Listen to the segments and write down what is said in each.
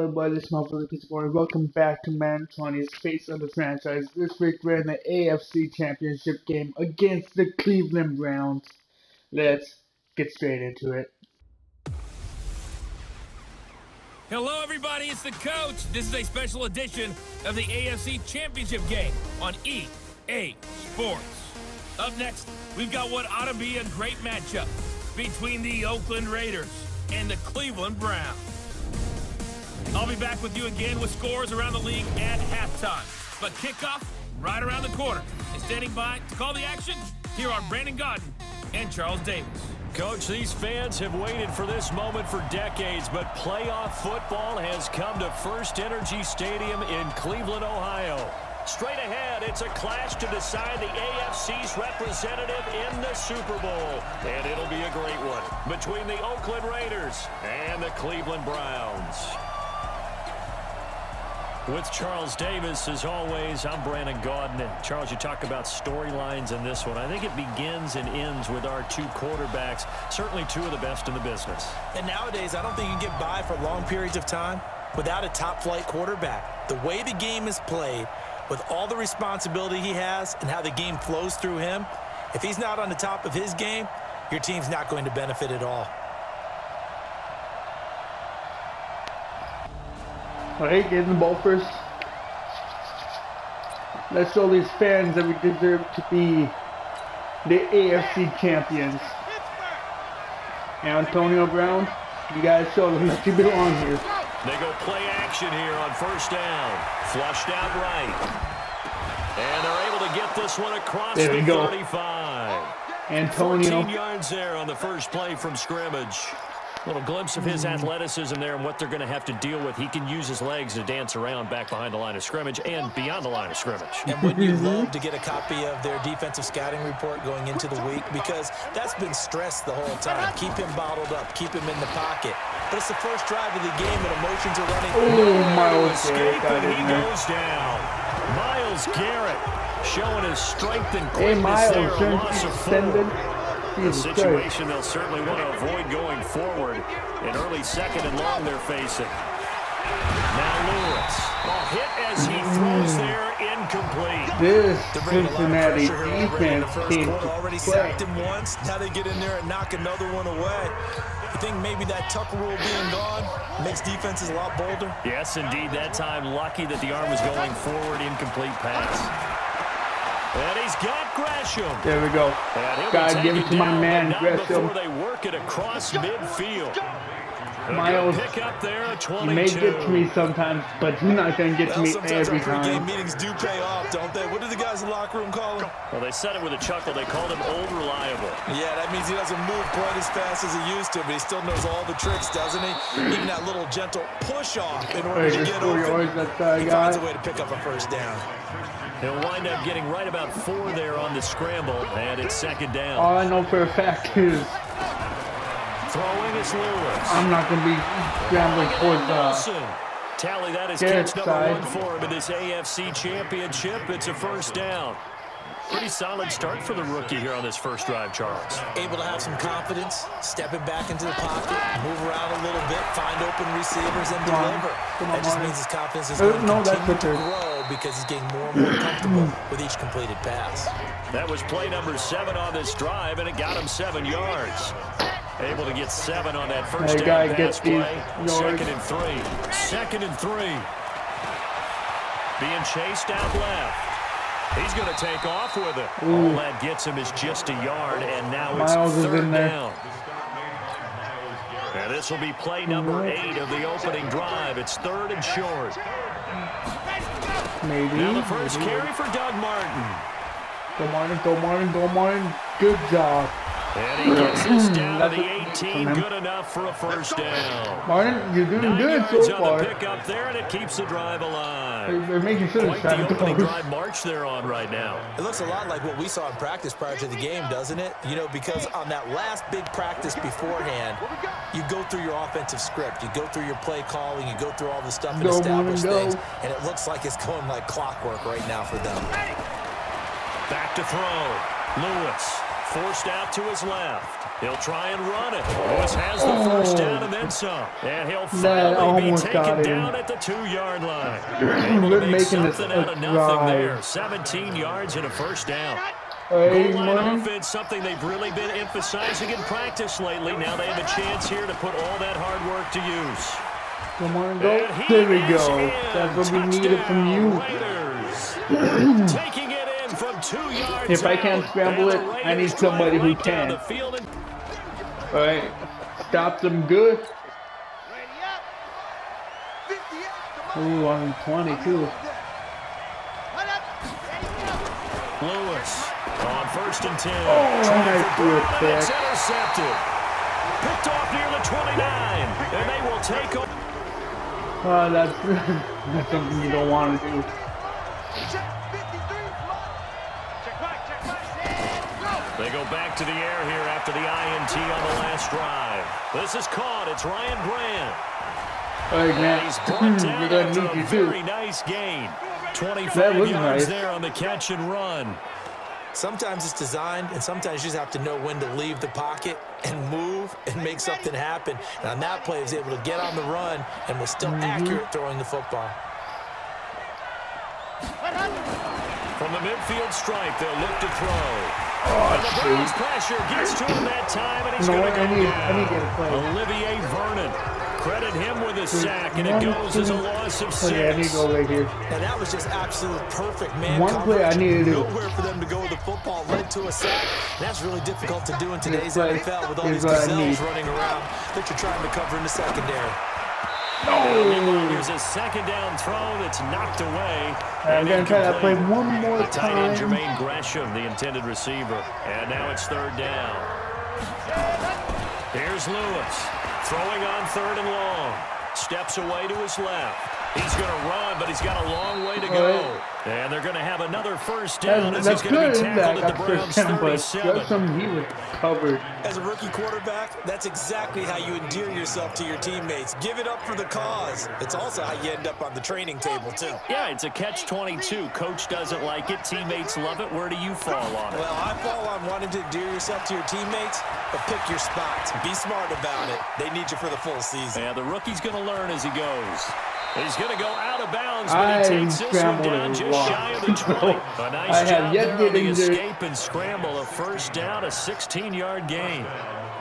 everybody? This is motherfucker Welcome back to Madden 20's Face of the Franchise. This week we're in the AFC Championship game against the Cleveland Browns. Let's get straight into it. Hello everybody, it's the coach. This is a special edition of the AFC Championship game on EA Sports. Up next, we've got what ought to be a great matchup between the Oakland Raiders and the Cleveland Browns. I'll be back with you again with scores around the league at halftime. But kickoff right around the corner. And standing by to call the action, here are Brandon Godden and Charles Davis. Coach, these fans have waited for this moment for decades, but playoff football has come to First Energy Stadium in Cleveland, Ohio. Straight ahead, it's a clash to decide the AFC's representative in the Super Bowl. And it'll be a great one between the Oakland Raiders and the Cleveland Browns. With Charles Davis, as always, I'm Brandon Godden. And Charles, you talk about storylines in this one. I think it begins and ends with our two quarterbacks, certainly two of the best in the business. And nowadays, I don't think you can get by for long periods of time without a top-flight quarterback. The way the game is played, with all the responsibility he has and how the game flows through him, if he's not on the top of his game, your team's not going to benefit at all. Alright, getting the ball first. Let's show these fans that we deserve to be the AFC champions. Antonio Brown, you guys show them that you belong here. They go play action here on first down. Flushed out right. And they're able to get this one across the 35. Antonio. 14 yards there on the first play from scrimmage. A little glimpse of his athleticism there and what they're going to have to deal with. He can use his legs to dance around back behind the line of scrimmage and beyond the line of scrimmage. And wouldn't you love to get a copy of their defensive scouting report going into the week? Because that's been stressed the whole time. Keep him bottled up. Keep him in the pocket. But it's the first drive of the game and emotions are running. Oh, Miles Garrett got in there. He goes down. Myles Garrett showing his strength and quickness there. A loss of 4. A situation they'll certainly want to avoid going forward. In early second and long they're facing. Now Lewis. A hit as he throws there, incomplete. This Cincinnati defense came to already sacked him once. Now they get in there and knock another one away. You think maybe that Tucker rule being gone makes defenses a lot bolder? Yes, indeed. That time, lucky that the arm was going forward, incomplete pass. And he's got Gresham. There we go. Gotta give it to my man, Gresham. Before they work it across midfield. Miles, pick up there at 22. You may get to me sometimes, but you're not going to get to me every time. Game meetings do pay off, don't they? What do the guys in the locker room call him? Well, they said it with a chuckle. They called him Old Reliable. Yeah, that means he doesn't move quite as fast as he used to, but he still knows all the tricks, doesn't he? Even that little gentle push-off in order to get open. He finds a way to pick up a first down. He'll wind up getting right about 4 there on the scramble, and it's second down. All I know for a fact is throwing is Lewis. I'm not going to be scrambling towards Tally, that is catch number 1 for him in this AFC Championship. It's a first down. Pretty solid start for the rookie here on this first drive, Charles. Able to have some confidence, stepping back into the pocket, move around a little bit, find open receivers, and deliver. That just means his confidence is going to continue to grow because he's getting more and more comfortable with each completed pass. That was play number 7 on this drive, and it got him 7 yards. Able to get 7 on that first down pass play. Second and 3. Second and 3. Being chased out left. He's going to take off with it. All that gets him is just a yard, and now it's third down. And this will be play number 8 of the opening drive. It's third and short. Maybe. Now the first carry for Doug Martin. Go Martin, go Martin, go Martin. Good job. And he gets this down to the 18. Good enough for a first down. Martin, you're doing good so far. On the pick up there, and it keeps the drive alive. They're making sure Quite the opening drive march they're on right now. It looks a lot like what we saw in practice prior to the game, doesn't it? You know, because on that last big practice beforehand, you go through your offensive script. You go through your play calling. You go through all the stuff and establish things. And it looks like it's going like clockwork right now for them. Back to throw. Lewis forced out to his left. He'll try and run it. Lewis has the first down and then some. And he'll finally be taken down at the 2-yard line. We're making this something out of nothing there. 17 yards and a first down. Goal line offense, something they've really been emphasizing in practice lately. Now they have a chance here to put all that hard work to use. Come on, go. There we go. That's what we needed from you. Taking it in from 2 yards. If I can't scramble it, I need somebody who can. Alright, stop them good. Ooh, on 22. Lewis on 1st and 10. Oh, nice throw pick. It's intercepted. Picked off near the 29, and they will take him. That's something you don't want to do. They go back to the air here after the INT on the last drive. This is caught. It's Ryan Grant. Alright, man. He's brought down You're gonna after need you a too. very nice gain. 25 yards nice. there on the catch and run. Sometimes it's designed, and sometimes you just have to know when to leave the pocket and move and make something happen. And on that play, he was able to get on the run and was still accurate throwing the football. From the midfield stripe, they'll look to throw. Oh, And the Browns pressure gets to him that time, and he's You know going what? to go I need to get a play. Olivier Vernon. Credit him with a sack, and it goes as a loss of 6. Okay, I need to go right here. And that was just absolute perfect man One play I need to do. Nowhere for them to go with the football led to a sack. And that's really difficult to do in today's play NFL with all is these what I gazelles need. running around that you're trying to cover in the secondary. Here's a second down throw that's knocked away. I'm going to try that play incomplete. one more The tight end, time. Jermaine Gresham, the intended receiver. And now it's 3rd down. Here's Lewis, throwing on 3rd and long. Steps away to his left. He's going to run, but he's got a long way to go. And they're going to have another first down as he's That's going to good. be tackled at the Browns' First down, but 37. that's something he was covered. As a rookie quarterback, that's exactly how you endear yourself to your teammates. Give it up for the cause. It's also how you end up on the training table, too. Yeah, it's a catch-22. Coach doesn't like it. Teammates love it. Where do you fall on it? Well, I fall on wanting to endear yourself to your teammates, but pick your spots. Be smart about it. They need you for the full season. Yeah, the rookie's going to learn as he goes. He's going to go out of bounds, but he takes this one down just shy of the 20. A nice job there on the escape and scramble. A first down, a 16-yard gain.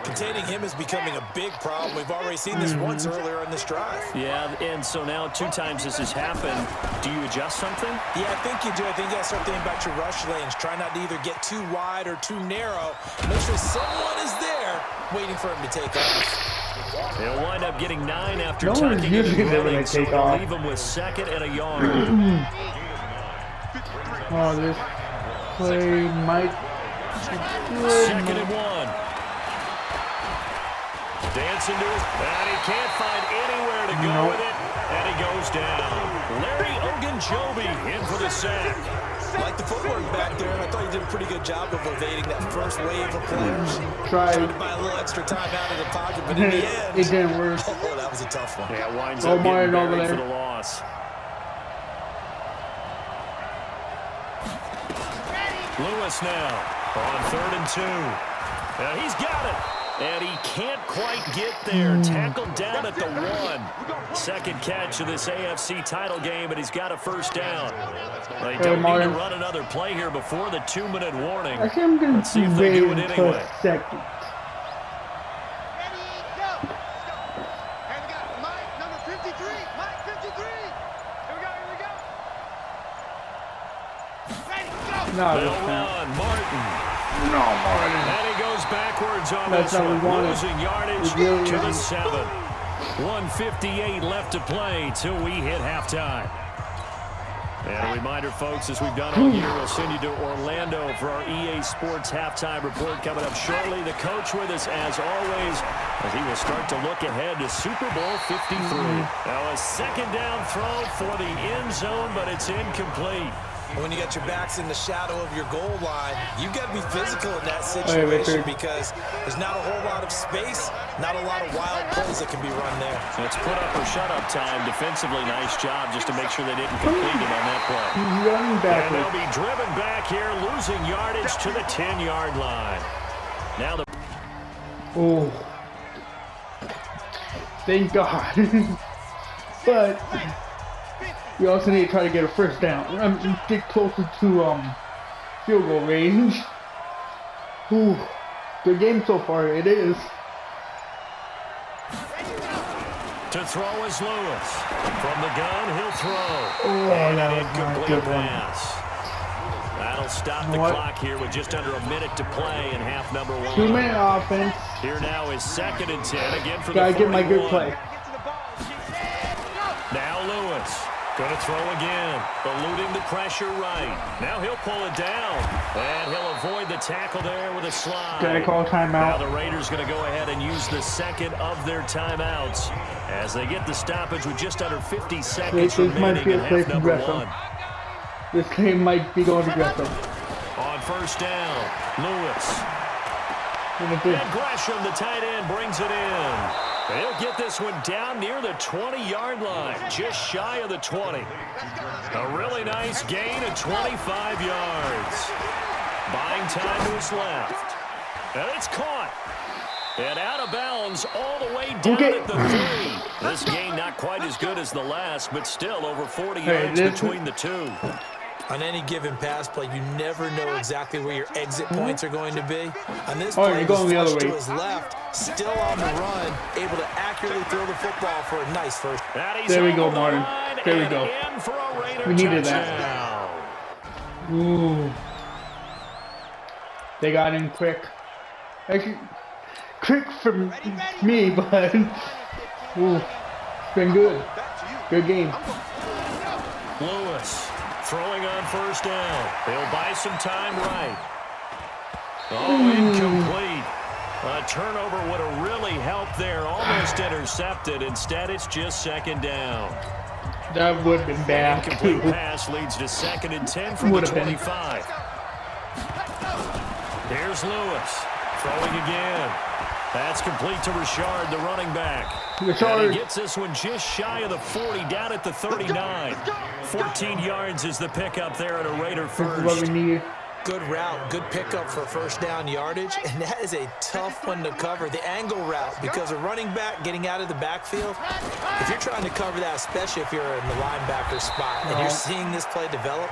Containing him is becoming a big problem. We've already seen this once earlier in this drive. Yeah, and so now 2 times this has happened. Do you adjust something? Yeah, I think you do. I think you got to start thinking about your rush lanes. Try not to either get too wide or too narrow. Make sure someone is there waiting for him to take off. He'll wind up getting 9 after No one's tucking it usually and there when running, they so take it'll off. leave him with 2nd and a yard. Oh, this play might be good. 2nd and 1. Dancing to his, and he can't find anywhere to go with it, and he goes down. Larry Ogunjobi in for the sack. Like the footwork back there, and I thought you did a pretty good job of evading that first wave of players. Tried. To buy a little extra time out of the pocket, but in the end, It didn't work. oh, that was a tough one. Yeah, winds up getting buried for the loss. Lewis now on 3rd and 2. And he's got it. And he can't quite get there. Tackled down at the 1. Second catch of this AFC title game, and he's got a first down. They don't need to run another play here before the 2-minute warning. I think I'm going Let's see to if they wait do it until anyway. second. No, They'll this time. run. Martin. No, Martin. And he goes backwards on That's this how we one, want it. losing yardage We really to the want it. 7. 1:58 left to play till we hit halftime. And a reminder, folks, as we've done all year, we'll send you to Orlando for our EA Sports halftime report coming up shortly. The coach with us, as always, as he will start to look ahead to Super Bowl 53. Now a second down throw for the end zone, but it's incomplete. When you got your backs in the shadow of your goal line, you've got to be physical in that situation because there's not a whole lot of space, not a lot of wild plays that can be run there. So it's put up or shut up time. Defensively, nice job just to make sure they didn't complete it on that play. And they'll be driven back here, losing yardage to the 10-yard line. Now the... Oh. Thank God. But we also need to try to get a first down. Get closer to field goal range. Ooh. Good game so far, it is. To throw is Lewis. From the gun, he'll throw. Oh, that was not a good pass. That'll stop the clock here with just under a minute to play in half number 1. 2-minute offense. Here now is 2nd and 10 again for Gotta the 41. get my good play. Now Lewis. Going to throw again. Eluding the pressure right. Now he'll pull it down. And he'll avoid the tackle there with a slide. Gotta call timeout. Now the Raiders going to go ahead and use the second of their timeouts as they get the stoppage with just under 50 seconds remaining in half number 1. This game might be going aggressive. On first down, Lewis. And Gresham, the tight end, brings it in. They'll get this one down near the 20-yard line, just shy of the 20. A really nice gain of 25 yards. Buying time to his left. And it's caught. And out of bounds all the way down at the 3. This gain not quite as good as the last, but still over 40 yards between the two. On any given pass play, you never know exactly where your exit points are going to be. On this play, he's flushed to his left, still on the run, able to accurately throw the football for a nice first. There we go, Martin. There we go. We needed that. Ooh. They got in quick. Actually, quick for me, but ooh, it's been good. Good game. Lewis. Throwing on first down. They'll buy some time right. Oh, incomplete. A turnover would have really helped there. Almost intercepted. Instead, it's just 2nd down. That would have been bad. Incomplete pass leads to 2nd and 10 from the 25. Here's Lewis. Throwing again. That's complete to Richard, the running back. And he gets this one just shy of the 40, down at the 39. 14 yards is the pickup there at a Raider first. This is what we need. Good route, good pickup for first down yardage, and that is a tough one to cover. The angle route, because a running back getting out of the backfield, if you're trying to cover that, especially if you're in the linebacker spot, and you're seeing this play develop,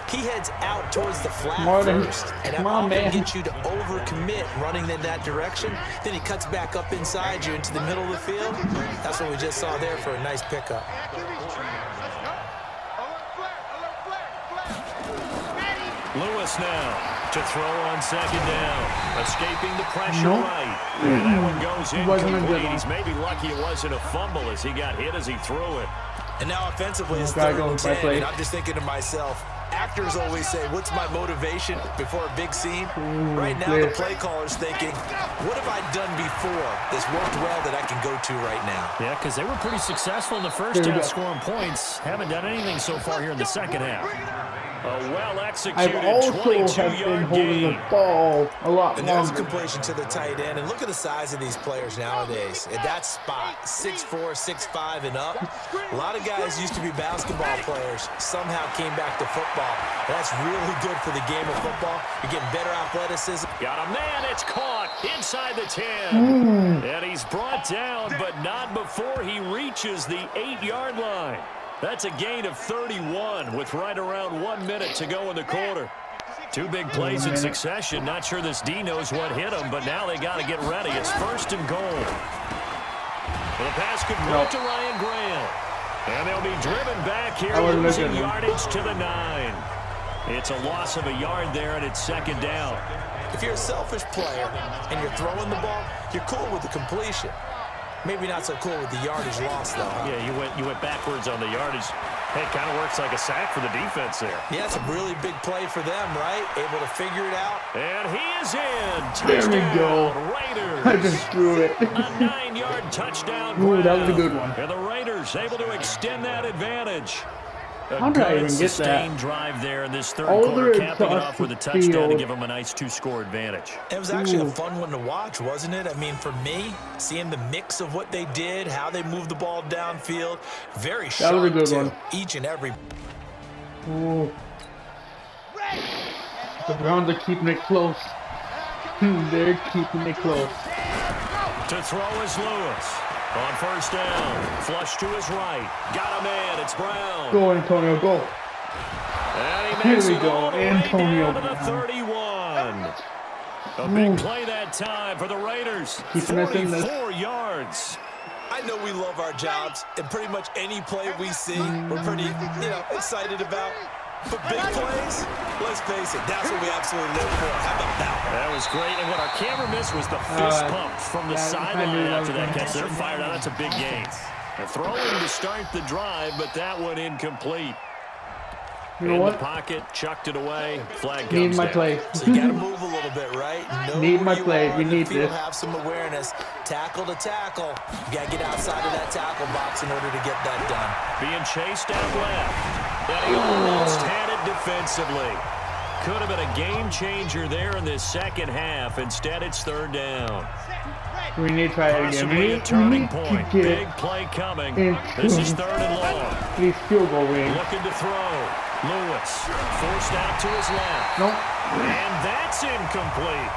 he heads out towards the flat first, and that often gets you to overcommit running in that direction. Then he cuts back up inside you into the middle of the field. That's what we just saw there for a nice pickup. Lewis now to throw on 2nd down. Escaping the pressure right. And that one goes incomplete. He's maybe lucky it wasn't a fumble as he got hit as he threw it. And now offensively, it's 3rd and 10, and I'm just thinking to myself, actors always say, what's my motivation before a big scene? Right now, the play caller's thinking, what have I done before that's worked well that I can go to right now? Yeah, because they were pretty successful in the first half scoring points. Haven't done anything so far here in the second half. A well-executed 22-yard gain. The ball a lot and there's a completion to the tight end. And look at the size of these players nowadays. At that spot, 6'4", 6'5", and up. A lot of guys used to be basketball players. Somehow came back to football. That's really good for the game of football. You're getting better athleticism. Got a man. It's caught inside the 10. And he's brought down, but not before he reaches the 8-yard line. That's a gain of 31 with right around 1 minute to go in the quarter. 2 big plays in succession. Not sure this D knows what hit him, but now they got to get ready. It's 1st and goal. The pass complete to Ryan Graham. And they'll be driven back here, losing yardage to the 9. It's a loss of a yard there, and it's 2nd down. If you're a selfish player and you're throwing the ball, you're cool with the completion. Maybe not so cool with the yardage loss, though. Yeah, you went backwards on the yardage. Hey, it kind of works like a sack for the defense there. Yeah, it's a really big play for them, right? Able to figure it out. And he is in. Touchdown, there we go. Raiders. I just threw it. A 9-yard touchdown. Ooh, that was a good one. And the Raiders able to extend that advantage. A How did I good, even get sustained that? drive there in this third Older quarter, capping it across off with a the touchdown to field. give them a nice 2-score advantage. It was actually a fun one to watch, wasn't it? I mean, for me, seeing the mix of what they did, how they moved the ball downfield, very That was a sharp good to one. each and every. Ooh. The Browns are keeping it close. They're keeping it close. To throw is Lewis. On first down, flush to his right. Got a man, it's Brown. Go, Antonio, go. And he makes Here we it go, all the way Antonio down to the Brown. 31. A big play that time for the Raiders. Keeping us in this. 44 yards. I know we love our jobs, and pretty much any play we see, we're pretty, excited about. But big plays, let's face it, that's what we absolutely live for. How about that? That was great. And what our camera missed was the fist pump from the sideline after that catch. They're fired out. That's a big gain. They're throwing to start the drive, but that one incomplete. You know In what? the pocket, chucked it away. Flag Need comes my down. play. So you got to move a little bit, right? Know Need where my you play. are We in the need field, this. Have some awareness. Tackle to tackle. You got to get outside of that tackle box in order to get that done. Being chased down left. And he almost had it defensively. Could have been a game changer there in this second half. Instead, it's third down. We need to try it again. Possibly a We turning need point. to Big get play coming. into This is third and long. these field goal range. Looking to throw. Lewis forced out to his left. Nope. And that's incomplete.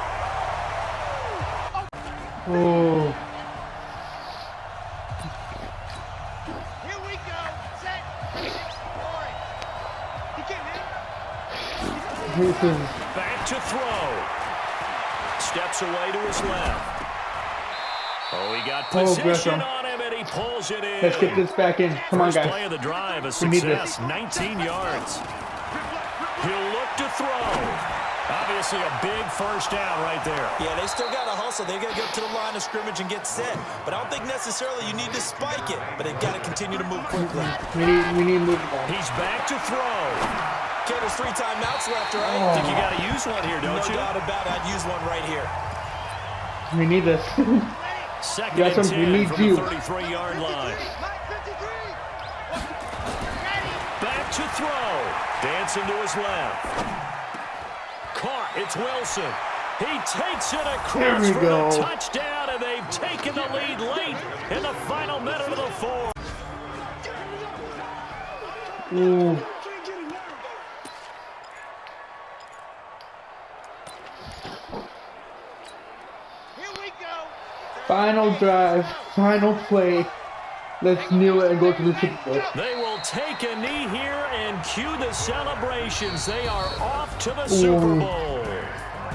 Oh. Here we go. Set. Scoring. He came in. This is Back to throw. Steps away to his left. Oh, he got position Gresham. on him, and he pulls it in. Let's get this back in. Come on, First play guys. of the drive, a We need this. success, 19 yards. He'll look to throw. Obviously a big first down right there. Yeah, they still got to hustle. They got to get to the line of scrimmage and get set. But I don't think necessarily you need to spike it. But they've got to continue to move quickly. We need to move the ball. He's back to throw. Okay, there's 3 timeouts left, right? Oh. Think you got to use one here, don't No you? doubt about it. I'd use one right here. We need this. Second Got and some- we 10 need from you. the 33-yard line. Mike 53. Back to throw. Dancing to his left. Caught. It's Wilson. He takes it There across we for go. the touchdown, and they've taken the lead late in the final minute of the fourth. Ooh. Here we go. Final drive. Final play. Let's kneel it and go to the Super Bowl. They will take a knee here and cue the celebrations. They are off to the Super Bowl.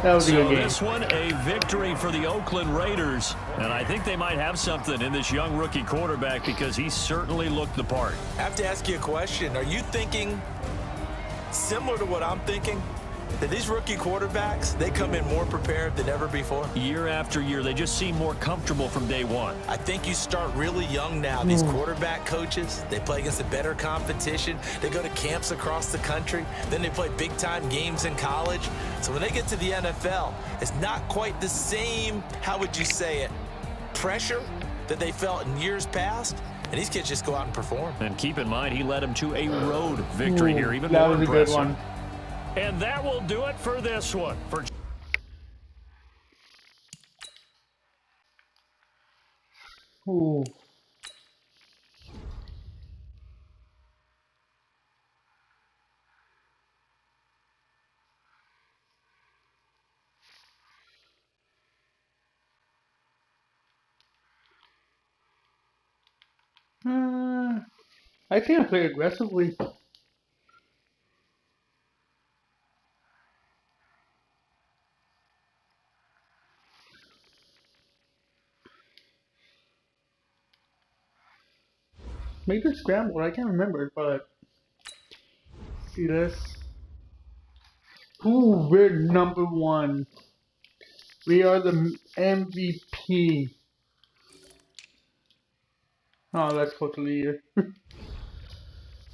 That was a So good game. this one, a victory for the Oakland Raiders. And I think they might have something in this young rookie quarterback because he certainly looked the part. I have to ask you a question. Are you thinking similar to what I'm thinking? That these rookie quarterbacks, they come in more prepared than ever before? Year after year, they just seem more comfortable from day one. I think you start really young now. These quarterback coaches, they play against a better competition. They go to camps across the country. Then they play big-time games in college. So when they get to the NFL, it's not quite the same, how would you say it, pressure that they felt in years past. And these kids just go out and perform. And keep in mind, he led them to a road victory here, even that more was a impressive. good one. And that will do it for this one. For Ooh. I think I play aggressively. Maybe scrambled. I can't remember, but see this. Ooh, we're number 1. We are the MVP. Oh, let's go to the year.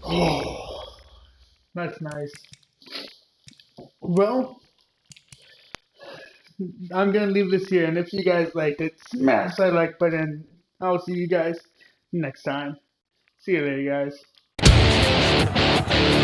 Oh, that's nice. Well, I'm gonna leave this here, and if you guys liked it, smash that like button. I'll see you guys next time. See you later, guys. Bye.